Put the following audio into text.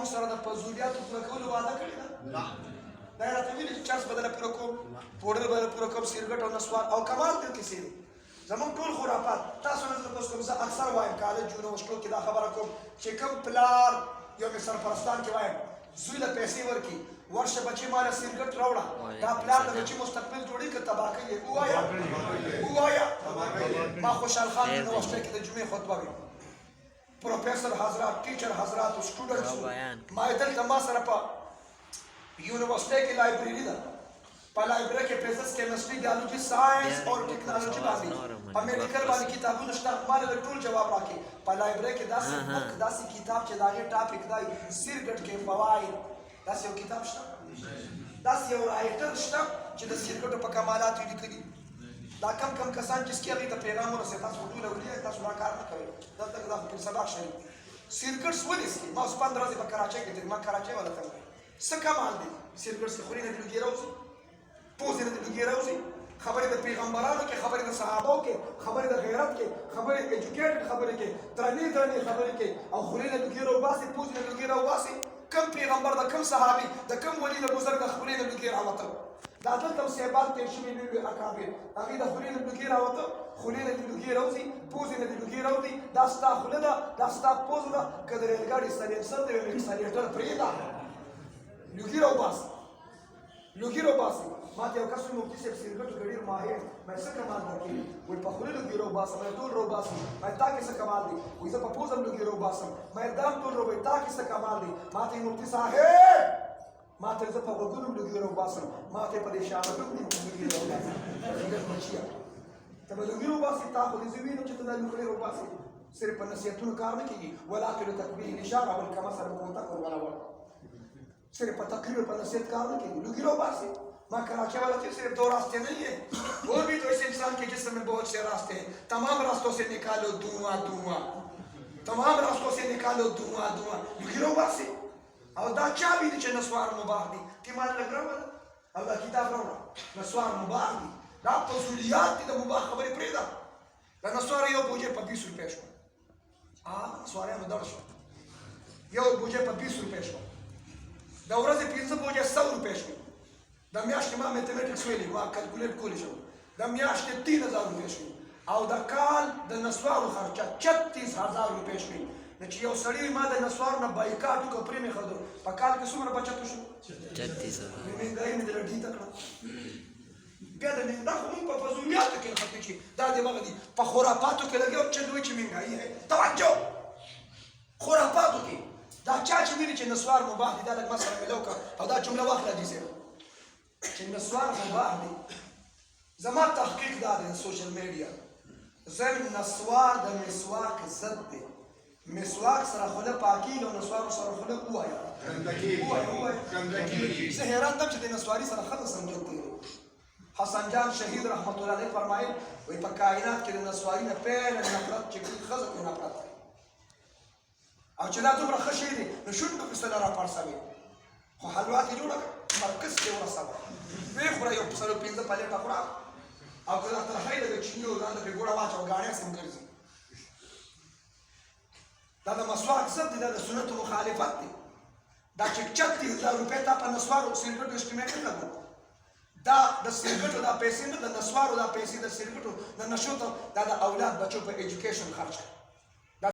موږ سره د فضولیاتو پوره کولو وعده کړې ده دا یې راته ویلي چې چرس به درله پوره کوم پوډر به درله پوره کوم سګرټ او نسوار او کمال دې کیسې دي زمونږ ټول خرافات تاسو نه زه تپوس کوم زه اکثر وایم کالج یونیورسټو کې دا خبره کوم چې کوم پلار یو مې سرپرستان کې وایم زوی له پیسې ورکړي ورشه بچې ماله سګرټ راوړه دا پلار د بچې مستقبل جوړي که تباه کوي ووایه ما خوشحال خان یونیورسټۍ کې د جمعې خطبه وي پروفیسر حضرات ټیچر حضرات سټوډنټس ما یې دلته ما سره په یونیورسټۍ کې لایبرري ده په لایبرري کې فزکس کیمسټري بیالوجي ساينس او ټیکنالوژي باندې په میډیکل باندې کتابونه شته ما له ټول جواب راکړي په لایبرري کې داسې کتاب چې دا غي ټاپک دی سګرټ کې فواید داسې یو کتاب شته داسې یو رایټر شته چې د سګرټو په کمالات یې لیکلي دا کم کسان چې سکي هغې ته پیغام ورسوي تاسو ټول اوري تاسو دا کار نه کوئ دلته دا خو پر سبق شوي سګرټ ولې څښي ما اوس 15 ورځې په کراچۍ کې تېرې ما کراچۍ والا ته وایي څه کمال دی سګرټ څښي خولې نه دې لوګي راوځي پوزې نه دې لوګي راوځي خبرې د پیغمبرانو کې خبرې د صحابو کې خبرې د غیرت کې خبرې ایجوکیټډ خبرې کې درنې خبرې کې او خولې نه لوګي راوباسي پوزې نه لوګي راوباسي کم پیغمبر د کم صحابي د کم ولی د بزرګ د خولې نه لوګي راوتل دا دلته صحابان تېر شوي لوی اکابر هغې د خولې نه لوګي راوته خولې نه دې لوګي راوځي پوزې نه دې لوګي راوځي دا ستا خوله ده دا ستا پوزه ده که د ریلګاډي سلنسر دی یو اکسلیټر پرېږده لوګي راوباسي لوګي راوباسي ما ته یو کس وایي مفتي صاحب سګرټو کې ډېر ماهر مې څه کمال درکوي وایي په خوله لوګي راوباسم مې ټول راوباسم مې تا کې څه کمال دی وایي زه په پوزه هم لوګي راوباسم مې دا هم ټول وایي تا کې څه کمال دی ما ته مفتي صاحب ما ته زه په غوږونو هم لوګي راوباسم ما ته په دې شانو هم لوګي راوباسم ته به لوګي راوباسي تا خو دې زه وینم چې ته دا لوګي راوباسي صرف په نصیحتونو کار نه کېږي ولکن تکبیر الاشاره والکمثل المنتقل والأول صرف په تقریر په نصیحت کار نه کېږي لوګي راوباسي माँ कराची वाला तो सिर्फ 2 रास्ते नहीं है वो भी तो इस इंसान के जिस्म में बहुत से रास्ते हैं तमाम रास्तों से निकालो धुआं धुआं तमाम रास्तों से निकालो धुआं धुआं लुकिरो बासी और दा चाबी दी नस्वार मुबारदी तिमान लग रहा है अल्लाह किताब रहा नस्वार मुबारदी रात तो सुलियात दी तो मुबारक खबर पड़ेगा दा नस्वार यो बुझे पर 20 रुपए शो नस्वार में दर्श यो बुझे पर 20 रुपए शो दौरा से 300 बुझे 100 रुपए शो د میاشتې ما میتھمیټکس ویلي ما کلکولیټ کولی شم د میاشتې 3000 روپۍ شوي او د کال د نسوارو خرچه 36000 روپۍ شوي نو چې یو سړي ما د نسوارو نه بایکاټ وکړو پرې مې ښه په کال کې څومره بچت وشو 36000 مهنګایي مې دله ډیټه کړه بیا د دا خو مونږ په فضولیاتو کې نښتې چې دا د هغه دي په خرافاتو کې لګیا چې دوی چې مهنګایي ہے توجه خرافاتو کې دا چا چې ویلي چې نسوار مباح دي دا لږ ما سره ملو کړه او دا جمله واخله دي صاحب چې نسوار مباح دی زما تحقیق دا دی د سوشل میډیا زه نسوار د مسواک ضد دی مسواک سره خوله پاکي او نسوارو سره خوله ووایه زه حیران یم چې د نسواري سره ښځه سمجوت دی حسن جان شهید رحمت الله علیه فرمایل وایي په کائنات کې د نسواري نه پیل نفرت چې کوي ښځه کوي نفرت کوي او چې دا دومره ښه شی دی نو شونډو پسې نه راپړسوي خو حلوات یې جوړه کړه مرکز کې ورسوه ویې خوره یو 5 پلیټه خوره او که ترخی لږه چیني او ځان ته پرې ګوړه واچوه ګاڼې هسې هم ګرځي دا د مسواک ضد دی دا د سنتو مخالفت دی دا چې 36000 روپۍ تا په نسوارو سګرټو اسټیمیټ نه لګو دا د سګرټو دا پیسې نه د نسوارو دا پیسې د سګرټو د نشو ته دا د اولاد بچو په ایجوکیشن خرچ کړه